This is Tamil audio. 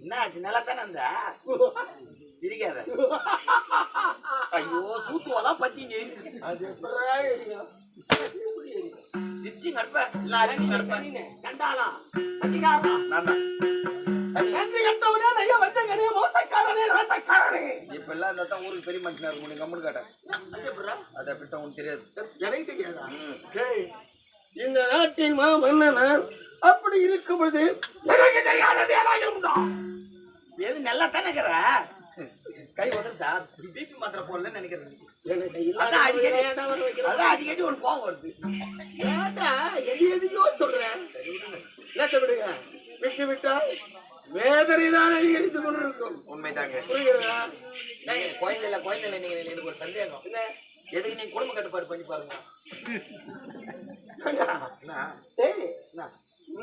என்ன ஆச்சு? நல்லா தானே இருந்தா? சிரிக்காத. ஐயோ சூத்துவெல்லாம் பத்தி அது எப்படா எரியும்? சிரிச்சு நட்ப இல்ல அடிச்சு நட்ப கண்டாளா அதிகாரம் நான் நன்றி கட்டவனே ஐயா வந்தங்கனே மோசக்காரனே ராசக்காரனே இப்ப எல்லாம் இந்த தான் ஊருக்கு பெரிய மனுஷனா இருக்கும் நீ கம்முன்னு கேட்ட அது அப்படித்தான் உனக்கு தெரியாது எனக்கு தெரியாதா? இந்த நாட்டின் மன்னன் அப்படி இருக்கும் பொழுது எனக்கு தெரியாதது ஏதாயிருந்தா எது நல்லா தானே இருக்கிற கை உதர்த்தா பிபி மாத்திரை போடலன்னு நினைக்கிறேன் அதான் அடிக்கடி ஒரு கோவம் வருது எதையோ சொல்றேன் என்ன சொல்றீங்க விட்டு விட்டா வேதனை தான் அதிகரித்துக் கொண்டிருக்கும் உண்மைதாங்க புரியுதா? குழந்தைல நீங்க எனக்கு ஒரு சந்தேகம் எதுக்கு நீங்க குடும்ப கட்டுப்பாடு பண்ணி பாருங்க என்ன